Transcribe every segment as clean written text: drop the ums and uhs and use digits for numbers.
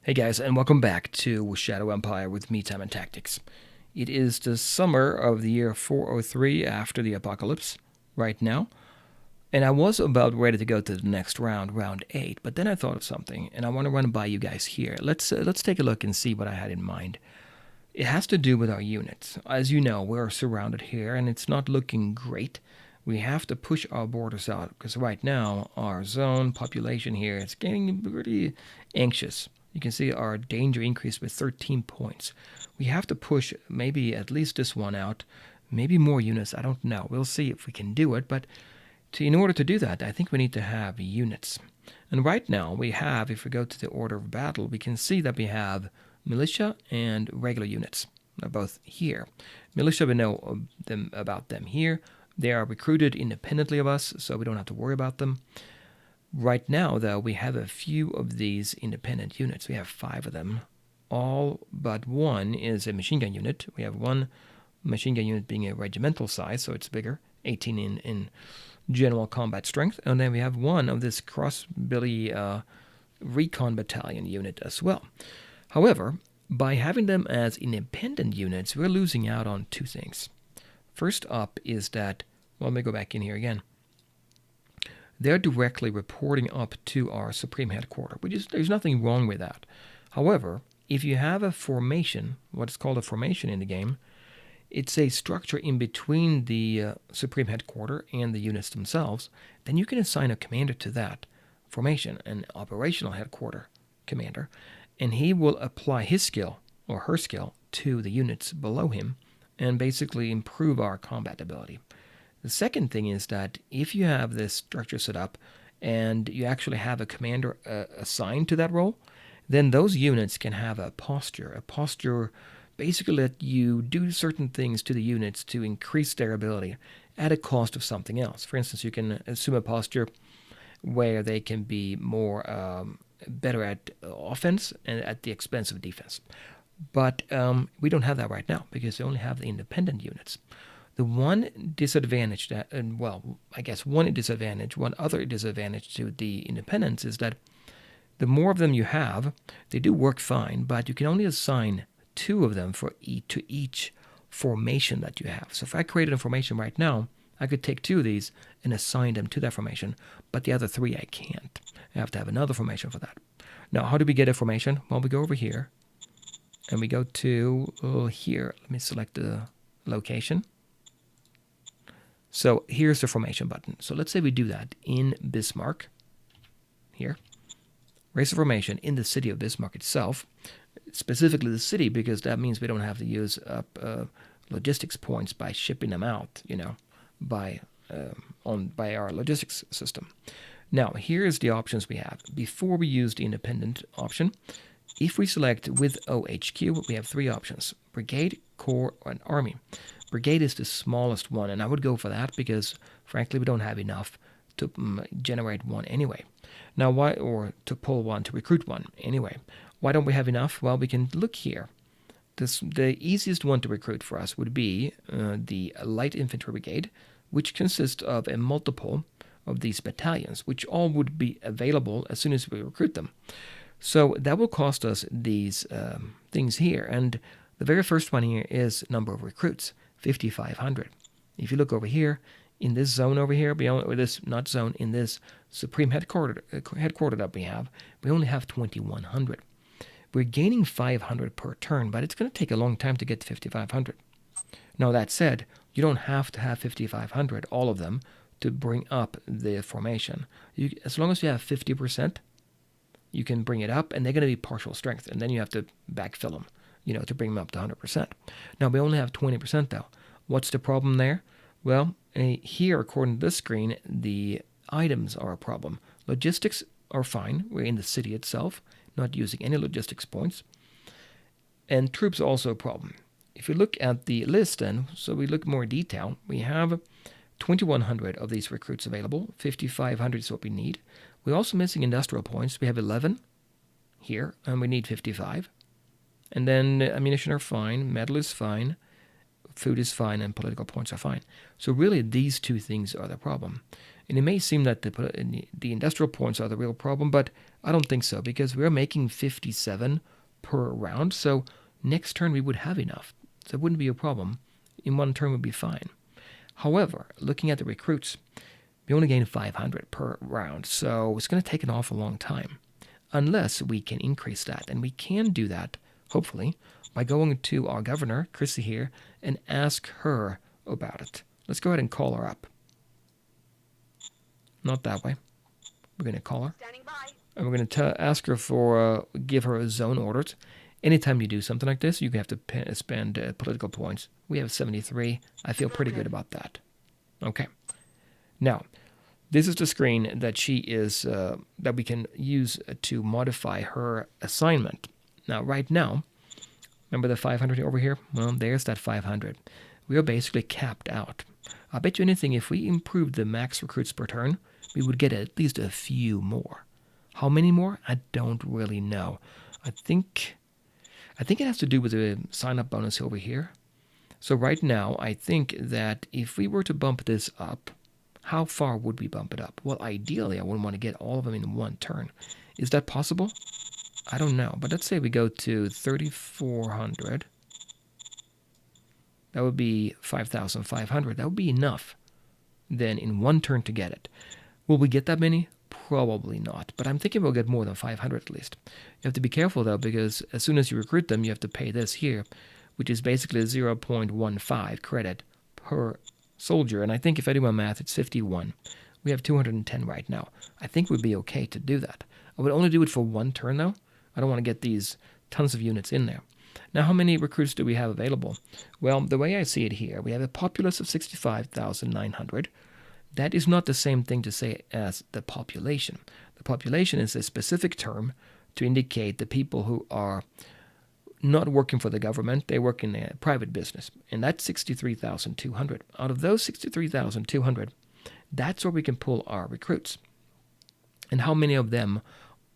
Hey guys, and welcome back to Shadow Empire with me, Time and Tactics. It is the summer of the year 403 after the apocalypse, right now, and I was about ready to go to the next round, round 8, but then I thought of something, and I want to run it by you guys here. Let's take a look and see what I had in mind. It has to do with our units. As you know, we're surrounded here, and it's not looking great. We have to push our borders out, because right now, our zone population here is getting pretty anxious. You can see our danger increased with 13 points. We have to push maybe at least this one out, maybe more units, I don't know. We'll see if we can do it, but in order to do that, I think we need to have units. And right now we have, if we go to the order of battle, we can see that we have militia and regular units. They're both here. Militia, we know about them here. They are recruited independently of us, so we don't have to worry about them. Right now, though, we have a few of these independent units. We have 5 of them. All but one is a machine gun unit. We have one machine gun unit being a regimental size, so it's bigger, 18 in general combat strength. And then we have one of this cross-billy recon battalion unit as well. However, by having them as independent units, we're losing out on 2 things. First up is that, well, let me go back in here again. They're directly reporting up to our Supreme Headquarters, there's nothing wrong with that. However, if you have a formation, what is called a formation in the game, it's a structure in between the Supreme Headquarters and the units themselves, then you can assign a commander to that formation, an operational headquarters commander, and he will apply his skill or her skill to the units below him and basically improve our combat ability. The second thing is that if you have this structure set up and you actually have a commander assigned to that role, then those units can have a posture basically that you do certain things to the units to increase their ability at a cost of something else. For instance, you can assume a posture where they can be more better at offense and at the expense of defense. But we don't have that right now because we only have the independent units. The one disadvantage one other disadvantage to the independents is that the more of them you have, they do work fine, but you can only assign 2 of them to each formation that you have. So if I created a formation right now, I could take 2 of these and assign them to that formation, but the other 3 I can't. I have to have another formation for that. Now, how do we get a formation? Well, we go over here, and we go to here. Let me select the location. So here's the formation button. So let's say we do that in Bismarck. Here. Raise the formation in the city of Bismarck itself. Specifically the city, because that means we don't have to use up logistics points by shipping them out, by our logistics system. Now, here's the options we have. Before we use the independent option, if we select with OHQ, we have 3 options: Brigade, Corps, and Army. Brigade is the smallest one, and I would go for that because, frankly, we don't have enough to generate one anyway. Now, or to pull one, to recruit one anyway. Why don't we have enough? Well, we can look here. The easiest one to recruit for us would be the Light Infantry Brigade, which consists of a multiple of these battalions, which all would be available as soon as we recruit them. So that will cost us these things here, and the very first one here is number of recruits. 5,500. If you look over here, in this zone over here, in this Supreme Headquarters that we only have 2,100. We're gaining 500 per turn, but it's going to take a long time to get to 5,500. Now, that said, you don't have to have 5,500, all of them, to bring up the formation. As long as you have 50%, you can bring it up, and they're going to be partial strength, and then you have to backfill them, to bring them up to 100%. Now, we only have 20%, though. What's the problem there? Well, here, according to this screen, the items are a problem. Logistics are fine. We're in the city itself, not using any logistics points. And troops are also a problem. If you look at the list then, so we look more in detail, we have 2,100 of these recruits available. 5,500 is what we need. We're also missing industrial points. We have 11 here, and we need 55. And then ammunition are fine, metal is fine, food is fine, and political points are fine. So really, these 2 things are the problem. And it may seem that the industrial points are the real problem, but I don't think so, because we're making 57 per round, so next turn we would have enough. So it wouldn't be a problem. In one turn would be fine. However, looking at the recruits, we only gain 500 per round, so it's going to take an awful long time. Unless we can increase that, and we can do that, hopefully, by going to our governor, Chrissy here, and ask her about it. Let's go ahead and call her up. Not that way. We're going to call her. Standing by. And we're going to ask her for, give her a zone orders. Anytime you do something like this, you have to spend political points. We have 73. I feel pretty good about that. Okay. Now, this is the screen that she is, that we can use to modify her assignment. Now, right now, remember the 500 over here? Well, there's that 500. We are basically capped out. I bet you anything, if we improved the max recruits per turn, we would get at least a few more. How many more? I don't really know. I think it has to do with the sign-up bonus over here. So right now, I think that if we were to bump this up, how far would we bump it up? Well, ideally, I wouldn't want to get all of them in one turn. Is that possible? I don't know. But let's say we go to 3,400. That would be 5,500. That would be enough then in one turn to get it. Will we get that many? Probably not. But I'm thinking we'll get more than 500 at least. You have to be careful, though, because as soon as you recruit them, you have to pay this here, which is basically 0.15 credit per soldier. And I think if I do my math, it's 51. We have 210 right now. I think we'd be okay to do that. I would only do it for one turn, though. I don't want to get these tons of units in there. Now, how many recruits do we have available? Well, the way I see it here, we have a populace of 65,900. That is not the same thing to say as the population. The population is a specific term to indicate the people who are not working for the government. They work in a private business, and that's 63,200. Out of those 63,200, that's where we can pull our recruits. And how many of them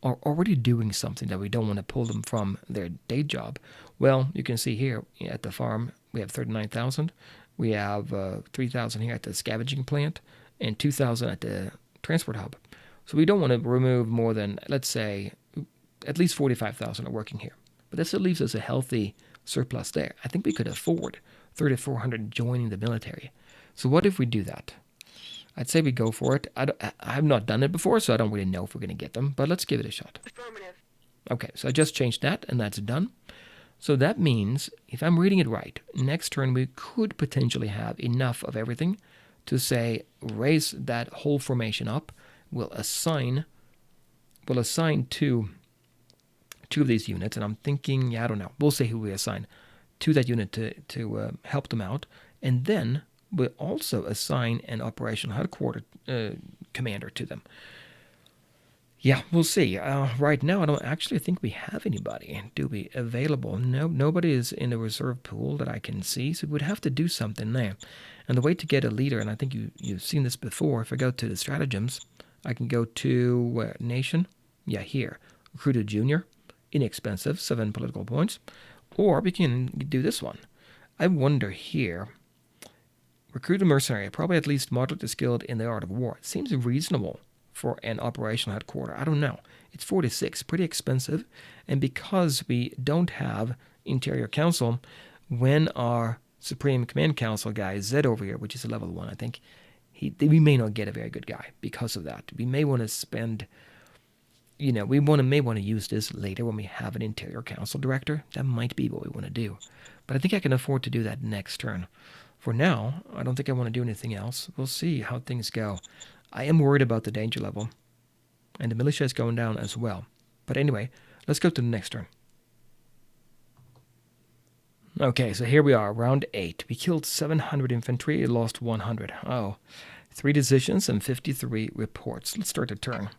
are already doing something that we don't want to pull them from their day job? Well, you can see here at the farm, we have 39,000. We have 3,000 here at the scavenging plant and 2,000 at the transport hub. So we don't want to remove more than, let's say, at least 45,000 are working here. But that still leaves us a healthy surplus there. I think we could afford 3,400 joining the military. So what if we do that? I'd say we go for it. I've not done it before, so I don't really know if we're going to get them, but let's give it a shot. Affirmative. Okay, so I just changed that, and that's done. So that means, if I'm reading it right, next turn we could potentially have enough of everything to say, raise that whole formation up. We'll assign to two of these units, and I'm thinking, I don't know, we'll say who we assign to that unit to help them out, and then we'll also assign an operational headquarters commander to them. Yeah, we'll see. Right now, I don't actually think we have anybody, do we, available. No, nobody is in the reserve pool that I can see, so we would have to do something there. And the way to get a leader, and I think you've seen this before, if I go to the stratagems, I can go to nation, yeah, here, recruit a junior, inexpensive, 7 political points, or we can do this one. I wonder here, recruit a mercenary, probably at least moderately skilled in the art of war. It seems reasonable for an operational headquarters. I don't know. It's 46, pretty expensive. And because we don't have Interior Council, when our Supreme Command Council guy, Zed over here, which is a level 1, I think, we may not get a very good guy because of that. We may want to spend, we may want to use this later when we have an Interior Council director. That might be what we want to do. But I think I can afford to do that next turn. For now, I don't think I want to do anything else. We'll see how things go. I am worried about the danger level. And the militia is going down as well. But anyway, let's go to the next turn. Okay, so here we are, round 8. We killed 700 infantry, lost 100. Oh, 3 decisions and 53 reports. Let's start the turn.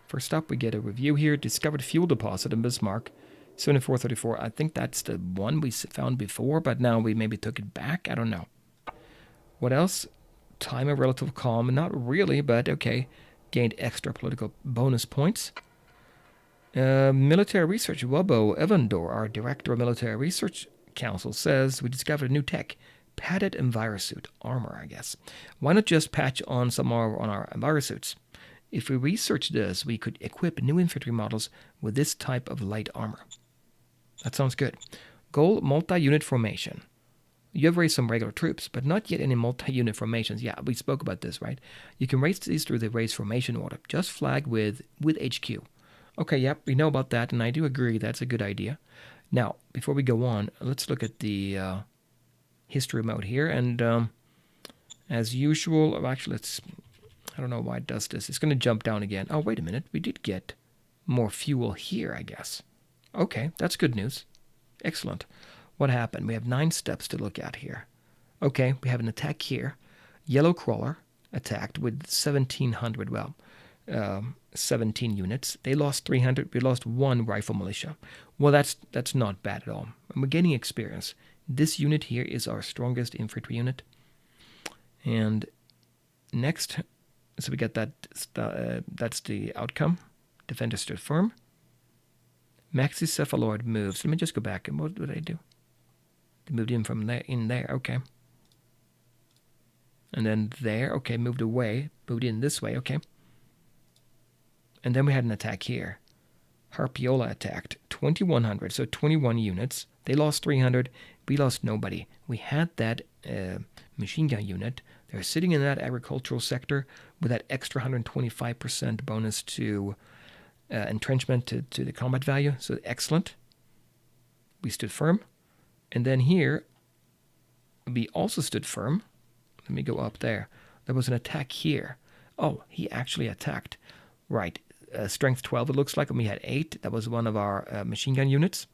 First up, we get a review here. Discovered fuel deposit in Bismarck. 7434. I think that's the one we found before, but now we maybe took it back. I don't know. What else? Time of relative calm. Not really, but okay. Gained extra political bonus points. Military research. Wubbo Evandor, our director of military research council, says we discovered a new tech. Padded envirosuit. Armor, I guess. Why not just patch on some armor on our envirosuits? If we research this, we could equip new infantry models with this type of light armor. That sounds good. Goal, multi-unit formation. You have raised some regular troops, but not yet any multi-unit formations. Yeah, we spoke about this, right? You can raise these through the raise formation order. Just flag with HQ. Okay, yep, we know about that, and I do agree that's a good idea. Now, before we go on, let's look at the history mode here. And as usual, actually, I don't know why it does this. It's going to jump down again. Oh, wait a minute. We did get more fuel here, I guess. Okay, that's good news. Excellent. What happened? We have 9 steps to look at here. Okay, we have an attack here. Yellow Crawler attacked with 1,700, 17 units. They lost 300. We lost 1 Rifle Militia. Well, that's not bad at all. And we're gaining experience. This unit here is our strongest infantry unit. And next, so we get that. That's the outcome. Defender stood firm. Maxicephaloid moves. Let me just go back. And what did they do? They moved in from there, okay. And then there, okay, moved away, moved in this way, okay. And then we had an attack here. Harpiola attacked, 2,100, so 21 units. They lost 300, we lost nobody. We had that machine gun unit. They're sitting in that agricultural sector with that extra 125% bonus to entrenchment to the combat value, so excellent. We stood firm. And then here, we also stood firm. Let me go up there. There was an attack here. Oh, he actually attacked. Right. Strength 12, it looks like, and we had 8. That was one of our machine gun units.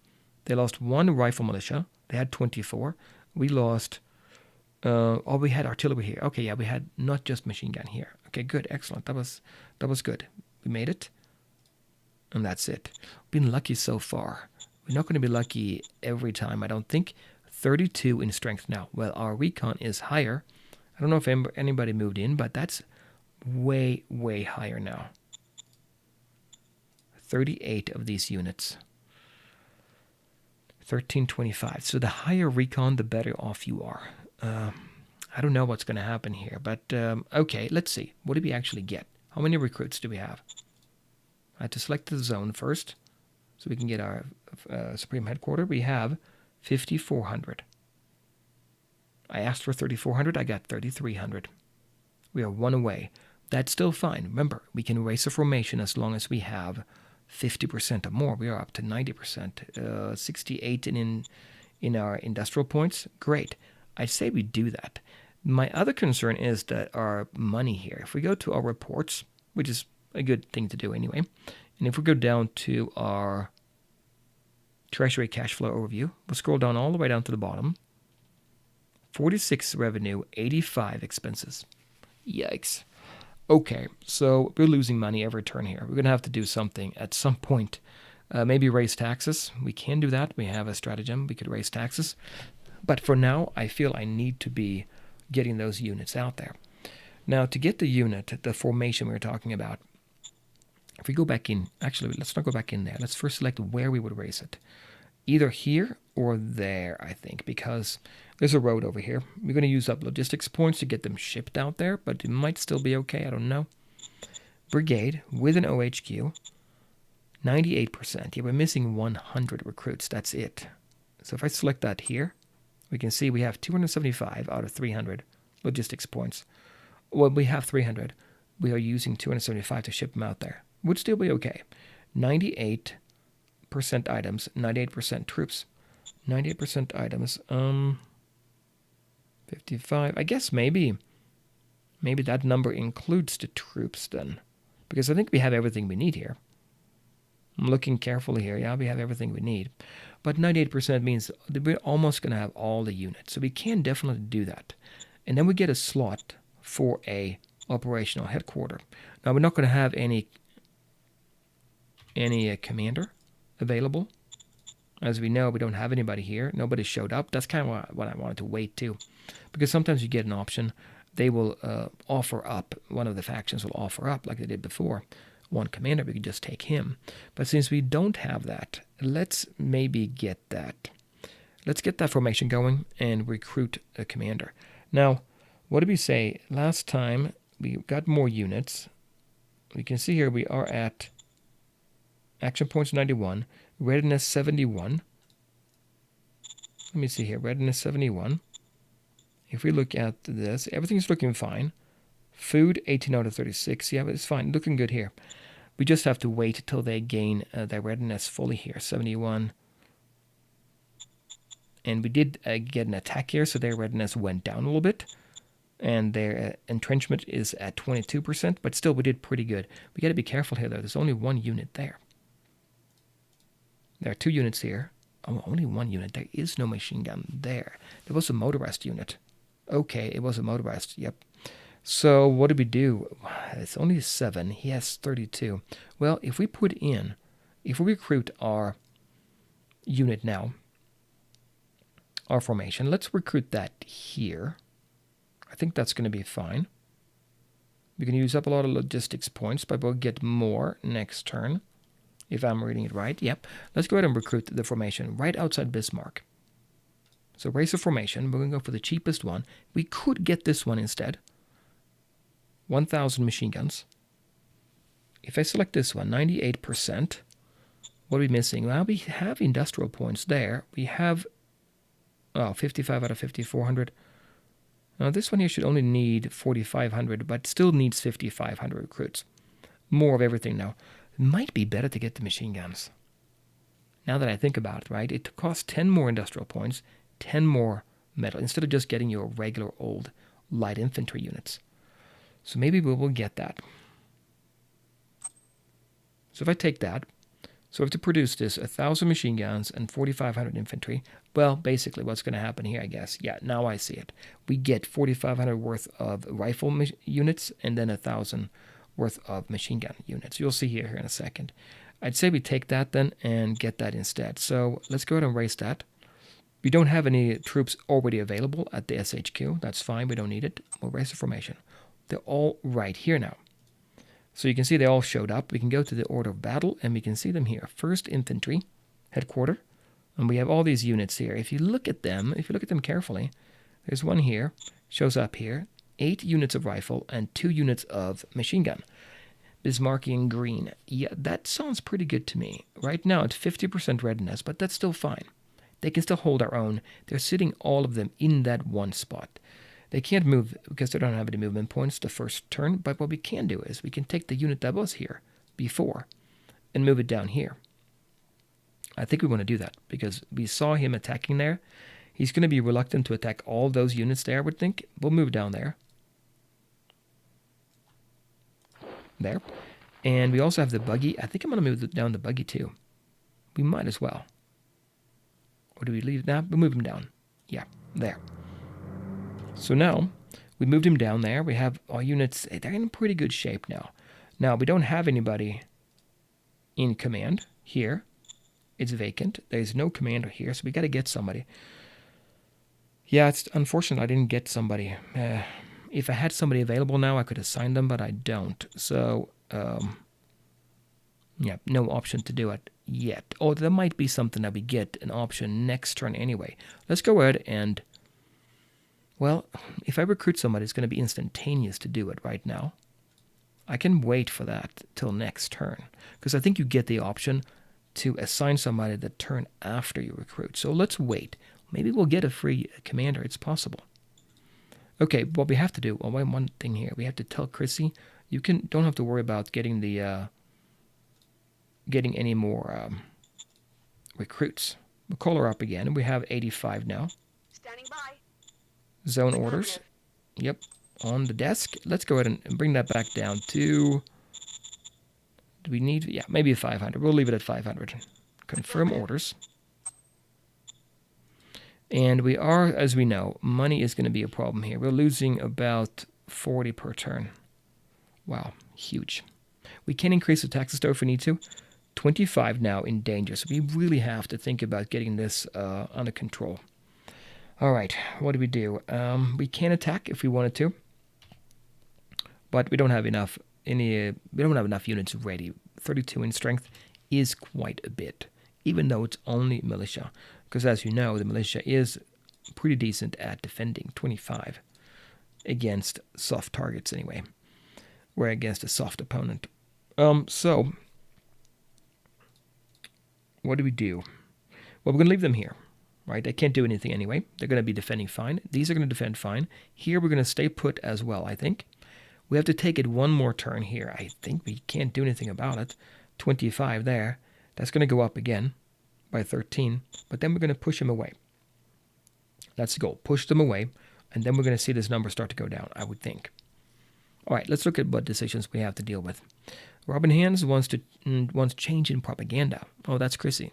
They lost 1 Rifle Militia. They had 24. We lost... we had artillery here. Okay, yeah, we had not just machine gun here. Okay, good, excellent. That was good. We made it. And that's it. Been lucky so far. We're not going to be lucky every time, I don't think. 32 in strength now. Well, our recon is higher. I don't know if anybody moved in, but that's way, way higher now. 38 of these units. 1325. So the higher recon, the better off you are. I don't know what's going to happen here, but okay, let's see. What did we actually get? How many recruits do we have? I had to select the zone first, so we can get our Supreme Headquarters. We have 5,400. I asked for 3,400. I got 3,300. We are 1 away. That's still fine. Remember, we can raise a formation as long as we have 50% or more. We are up to 90%. 68 in our industrial points. Great. I say we do that. My other concern is that our money here. If we go to our reports, which is a good thing to do anyway, and if we go down to our treasury cash flow overview, we'll scroll down all the way down to the bottom. 46 revenue, 85 expenses. Yikes. Okay, so we're losing money every turn here. We're going to have to do something at some point. Maybe raise taxes. We can do that. We have a stratagem. We could raise taxes. But for now, I feel I need to be getting those units out there. Now, to get the unit, the formation we were talking about, if we go back in, actually, let's not go back in there. Let's first select where we would raise it. Either here or there, I think, because there's a road over here. We're going to use up logistics points to get them shipped out there, but it might still be okay. I don't know. Brigade with an OHQ, 98%. Yeah, we're missing 100 recruits. That's it. So if I select that here, we can see we have 275 out of 300 logistics points. Well, we have 300. We are using 275 to ship them out there. Would still be okay. 98% items, 98% troops. 98% items. 55. I guess maybe that number includes the troops then. Because I think we have everything we need here. I'm looking carefully here. Yeah, we have everything we need. But 98% means that we're almost going to have all the units. So we can definitely do that. And then we get a slot for a operational headquarters. Now, we're not going to have any commander available. As we know, we don't have anybody here. Nobody showed up. That's kind of what I wanted to wait to. Because sometimes you get an option. They will offer up, one of the factions will offer up, like they did before, one commander. We could just take him. But since we don't have that, let's maybe get that. Let's get that formation going and recruit a commander. Now, what did we say? Last time, we got more units. We can see here we are at action points 91, readiness 71. Let me see here, readiness 71. If we look at this, everything's looking fine. Food 18 out of 36. Yeah, but it's fine, looking good here. We just have to wait till they gain their readiness fully here, 71. And we did get an attack here, so their readiness went down a little bit. And their entrenchment is at 22%, but still we did pretty good. We got to be careful here, though. There's only one unit there. There are 2 units here. Oh, only 1 unit. There is no machine gun there. There was a motorized unit. Okay, it was a motorized. Yep. So what did we do? It's only 7. He has 32. Well, if we recruit our unit now, our formation, let's recruit that here. I think that's going to be fine. We can use up a lot of logistics points, but we'll get more next turn, if I'm reading it right. Yep. Let's go ahead and recruit the formation right outside Bismarck. So race of formation. We're going to go for the cheapest one. We could get this one instead. 1,000 machine guns. If I select this one, 98%. What are we missing? Well, we have industrial points there. We have 55 out of 5,400. Now this one here should only need 4,500, but still needs 5,500 recruits. More of everything now. It might be better to get the machine guns. Now that I think about it, right? It costs 10 more industrial points, 10 more metal, instead of just getting your regular old light infantry units. So maybe we will get that. So if I take that, so we have to produce this 1,000 machine guns and 4,500 infantry. Well, basically what's going to happen here, I guess. Yeah, now I see it. We get 4,500 worth of rifle units and then 1,000 worth of machine gun units. You'll see here in a second. I'd say we take that then and get that instead. So let's go ahead and raise that. We don't have any troops already available at the SHQ. That's fine. We don't need it. We'll raise the formation. They're all right here now. So you can see they all showed up. We can go to the order of battle, and we can see them here. 1st Infantry, headquarter, and we have all these units here. If you look at them carefully, there's one here, shows up here, 8 units of rifle and 2 units of machine gun. Bismarckian green. Yeah, that sounds pretty good to me. Right now it's 50% readiness, but that's still fine. They can still hold their own. They're sitting all of them in that one spot. They can't move because they don't have any movement points the first turn, but what we can do is we can take the unit that was here before and move it down here. I think we want to do that because we saw him attacking there. He's going to be reluctant to attack all those units there, I would think. We'll move down there. There. And we also have the buggy. I think I'm going to move down the buggy too. We might as well. Or do we leave it now? We'll move him down. Yeah, there. So now, we moved him down there. We have our units, they're in pretty good shape now. Now, we don't have anybody in command here. It's vacant. There's no commander here, so we got to get somebody. Yeah, it's unfortunate I didn't get somebody. If I had somebody available now, I could assign them, but I don't. So, yeah, no option to do it yet. Or there might be something that we get an option next turn anyway. Let's go ahead and... Well, if I recruit somebody, it's going to be instantaneous to do it right now. I can wait for that till next turn, because I think you get the option to assign somebody the turn after you recruit. So let's wait. Maybe we'll get a free commander. It's possible. Okay, what we have to do, well, one thing here. We have to tell Chrissy, you don't have to worry about getting any more recruits. We'll call her up again, and we have 85 now. Standing by. Zone orders. Yep, on the desk. Let's go ahead and bring that back down to... Do we need... Yeah, maybe 500. We'll leave it at 500. Confirm orders. And we are, as we know, money is going to be a problem here. We're losing about 40 per turn. Wow, huge. We can increase the taxes though if we need to. 25 now in danger, so we really have to think about getting this under control. All right, what do? We can attack if we wanted to, but we don't have enough. We don't have enough units ready. 32 in strength is quite a bit, even though it's only militia. Because as you know, the militia is pretty decent at defending. 25 against soft targets anyway. We're against a soft opponent. So what do we do? Well, we're going to leave them here, right? They can't do anything anyway. They're going to be defending fine. These are going to defend fine. Here we're going to stay put as well, I think. We have to take it one more turn here. I think we can't do anything about it. 25 there. That's going to go up again by 13. But then we're going to push them away. That's the goal. Push them away. And then we're going to see this number start to go down, I would think. All right, let's look at what decisions we have to deal with. Robin Hands wants change in propaganda. Oh, that's Chrissy.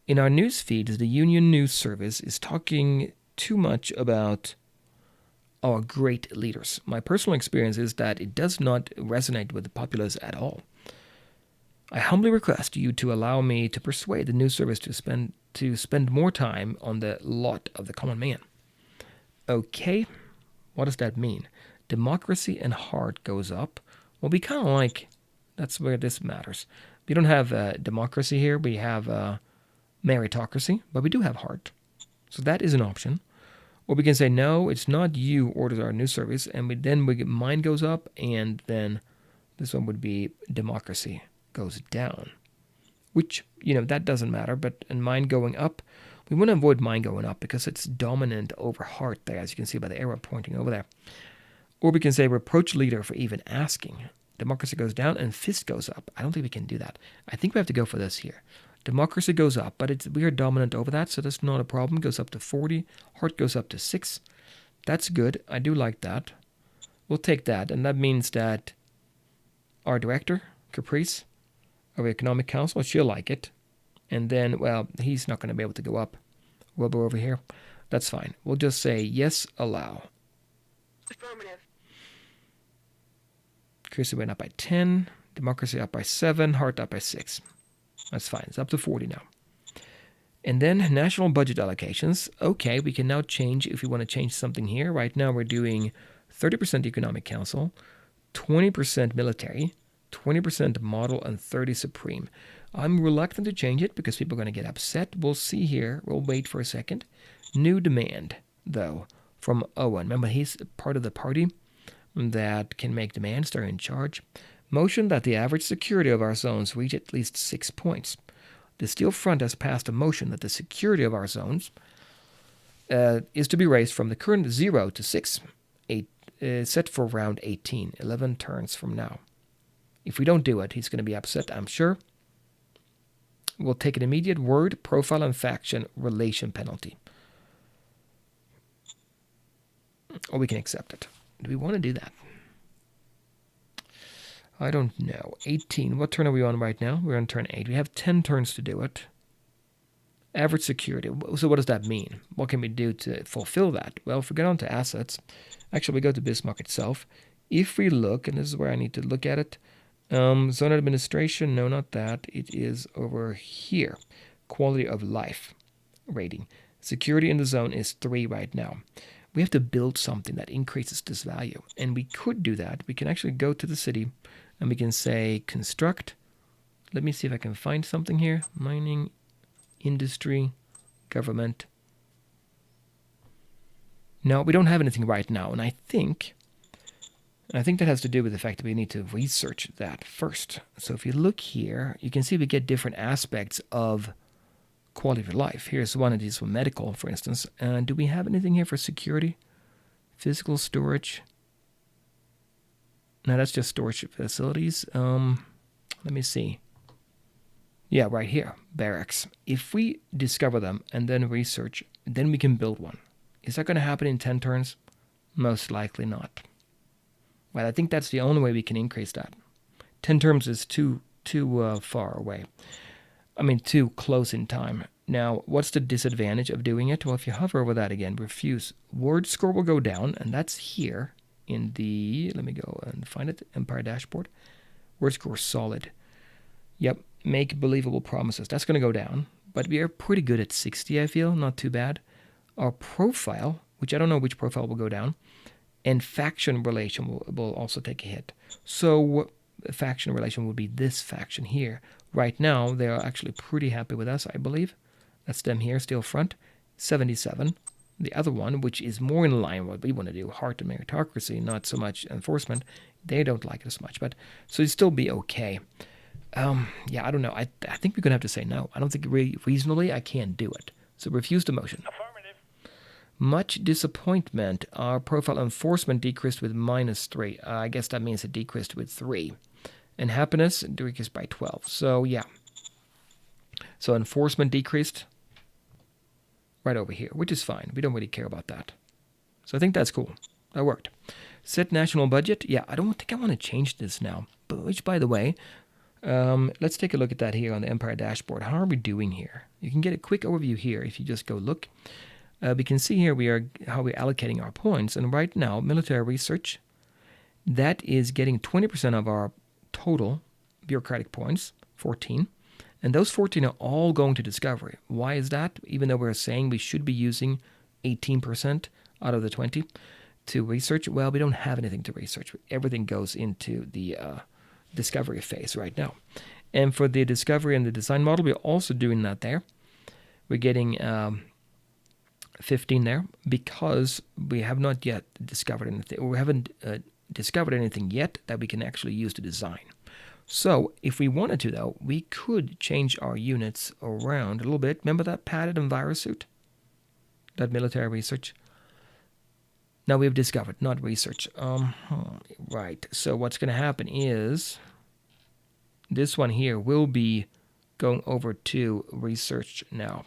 In our news feeds, the Union News Service is talking too much about our great leaders. My personal experience is that it does not resonate with the populace at all. I humbly request you to allow me to persuade the news service to spend more time on the lot of the common man. Okay, what does that mean? Democracy and heart goes up. Well, we kind of like, that's where this matters. We don't have democracy here. We have meritocracy, but we do have heart. So that is an option. Or we can say, no, it's not you orders our news service, and mine goes up, and then this one would be democracy goes down. Which, that doesn't matter, but in mine going up, we want to avoid mine going up because it's dominant over heart there, as you can see by the arrow pointing over there. Or we can say reproach leader for even asking. Democracy goes down and fist goes up. I don't think we can do that. I think we have to go for this here. Democracy goes up, but we are dominant over that, so that's not a problem. It goes up to 40. Heart goes up to 6. That's good. I do like that. We'll take that, and that means that our director, Caprice, of Economic Council, she'll like it. And then, well, he's not going to be able to go up. Wilbur over here. That's fine. We'll just say, yes, allow. Affirmative. Chrissy went up by 10. Democracy up by 7. Heart up by 6. That's fine. It's up to 40 now. And then national budget allocations. Okay, we can now change if we want to change something here. Right now we're doing 30% Economic Council, 20% military, 20% model, and 30 supreme. I'm reluctant to change it because people are going to get upset. We'll see here. We'll wait for a second. New demand, though, from Owen. Remember, he's part of the party that can make demands. They're in charge. Motion that the average security of our zones reach at least 6 points. The Steel Front has passed a motion that the security of our zones is to be raised from the current 0 to 6, set for round 18, 11 turns from now. If we don't do it, he's going to be upset, I'm sure. We'll take an immediate word, profile, and faction relation penalty. Or we can accept it. Do we want to do that? I don't know. 18. What turn are we on right now? We're on turn 8. We have 10 turns to do it. Average security. So what does that mean? What can we do to fulfill that? Well, if we get on to assets, actually we go to Bismarck itself. If we look, and this is where I need to look at it, zone administration, no, not that. It is over here. Quality of life rating. Security in the zone is 3 right now. We have to build something that increases this value. And we could do that. We can actually go to the city and we can say construct. Let me see if I can find something here. Mining, industry, government. No, we don't have anything right now. And I think that has to do with the fact that we need to research that first. So if you look here, you can see we get different aspects of quality of life. Here's one of these for medical, for instance. Do we have anything here for security? Physical storage. No, that's just storage facilities. Let me see. Yeah, right here, barracks. If we discover them and then research, then we can build one. Is that going to happen in 10 turns? Most likely not. Well, I think that's the only way we can increase that. 10 turns is too far away. I mean, too close in time. Now, what's the disadvantage of doing it? Well, if you hover over that again, refuse. Word score will go down, and that's here in the, let me go and find it, Empire dashboard. Word score solid. Yep, make believable promises. That's going to go down, but we are pretty good at 60, I feel. Not too bad. Our profile, which I don't know which profile will go down, and faction relation will also take a hit. So faction relation would be this faction here. Right now, they are actually pretty happy with us, I believe. That's them here, Steel Front. 77. The other one, which is more in line with what we want to do, heart and meritocracy, not so much enforcement, they don't like it as much. But so it'd still be okay. Yeah, I don't know. I think we're gonna have to say no. I don't think reasonably I can't do it. So refuse the motion. Affirmative. Much disappointment. Our profile enforcement decreased with -3. I guess that means it decreased with 3. And happiness decreased by 12. So yeah. So enforcement decreased right over here, which is fine. We don't really care about that. So I think that's cool. That worked. Set national budget. Yeah, I don't think I want to change this now. But which, by the way, let's take a look at that here on the Empire dashboard. How are we doing here? You can get a quick overview here if you just go look. We can see here how we're allocating our points. And right now, military research, that is getting 20% of our total bureaucratic points, 14. And those 14 are all going to discovery. Why is that? Even though we're saying we should be using 18% out of the 20 to research, well, we don't have anything to research. Everything goes into the discovery phase right now. And for the discovery and the design model, we're also doing that there. We're getting 15 there because we have not yet discovered anything. We haven't discovered anything yet that we can actually use to design. So if we wanted to, though, we could change our units around a little bit. Remember that padded and virus suit? That military research? Now we've discovered, not research. Right. So what's going to happen is this one here will be going over to research now.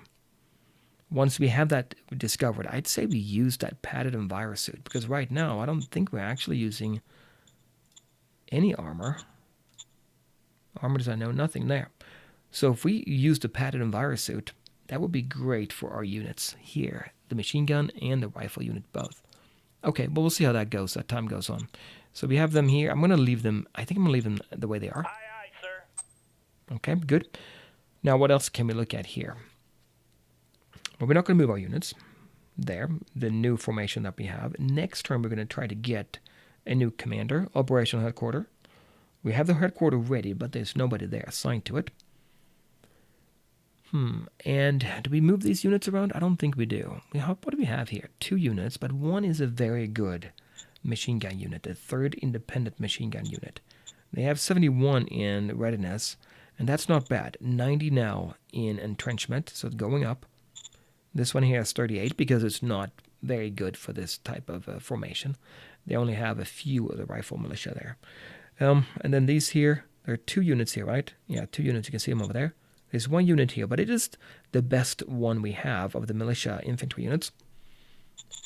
Once we have that discovered, I'd say we use that padded and virus suit because right now I don't think we're actually using any armor. Armor design, no, nothing there. So if we use the padded and virus suit, that would be great for our units here, the machine gun and the rifle unit both. Okay, but we'll see how that goes, that time goes on. So we have them here. I'm going to leave them, I think I'm going to leave them the way they are. Aye, aye, sir. Okay, good. Now what else can we look at here? Well, we're not going to move our units. There, the new formation that we have. Next turn, we're going to try to get a new commander, operational headquarters. We have the headquarters ready, but there's nobody there assigned to it. And do we move these units around? I don't think we do. What do we have here? 2 units, but one is a very good machine gun unit, the 3rd independent machine gun unit. They have 71 in readiness, and that's not bad. 90 now in entrenchment, so it's going up. This one here has 38 because it's not very good for this type of formation. They only have a few of the rifle militia there. And then these here, there are 2 units here, right? Yeah, 2 units. You can see them over there. There's 1 unit here, but it is the best one we have of the militia infantry units.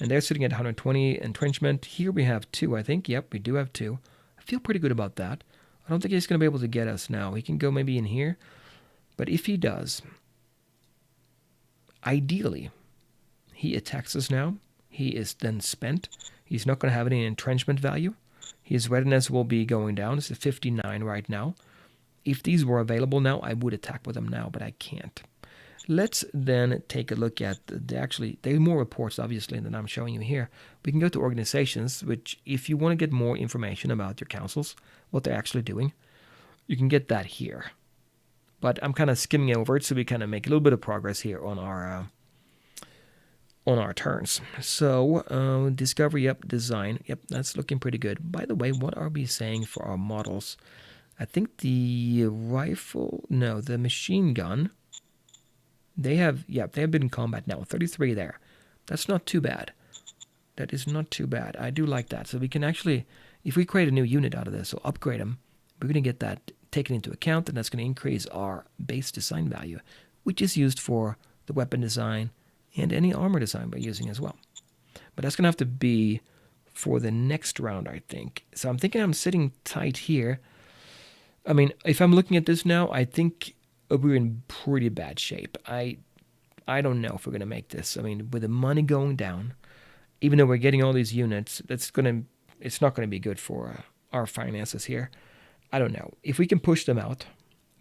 And they're sitting at 120 entrenchment. Here we have 2, I think. Yep, we do have 2. I feel pretty good about that. I don't think he's going to be able to get us now. He can go maybe in here. But if he does, ideally, he attacks us now. He is then spent. He's not going to have any entrenchment value. His readiness will be going down. It's at 59 right now. If these were available now, I would attack with them now, but I can't. Let's then take a look at there are more reports, obviously, than I'm showing you here. We can go to organizations, which if you want to get more information about your councils, what they're actually doing, you can get that here. But I'm kind of skimming over it, so we kind of make a little bit of progress here on our turns. So discovery, yep, design, yep, that's looking pretty good. By the way, what are we saying for our models? I think the rifle, no, the machine gun, they have been in combat now. 33 there. That's not too bad. That is not too bad. I do like that. So we can actually, if we create a new unit out of this, or upgrade them, we're going to get that taken into account, and that's going to increase our base design value, which is used for the weapon design and any armor design we're using as well. But that's going to have to be for the next round, I think. So I'm thinking I'm sitting tight here. I mean, if I'm looking at this now, I think we're in pretty bad shape. I don't know if we're going to make this. I mean, with the money going down, even though we're getting all these units, it's not going to be good for our finances here. I don't know. If we can push them out,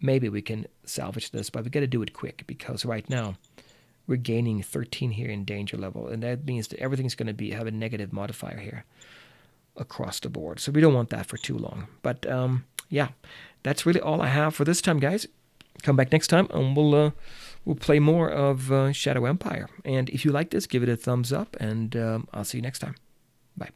maybe we can salvage this, but we got to do it quick because right now we're gaining 13 here in danger level, and that means that everything's going to have a negative modifier here across the board. So we don't want that for too long. But yeah, that's really all I have for this time, guys. come back next time, and we'll play more of Shadow Empire. And if you like this, give it a thumbs up, and I'll see you next time. Bye.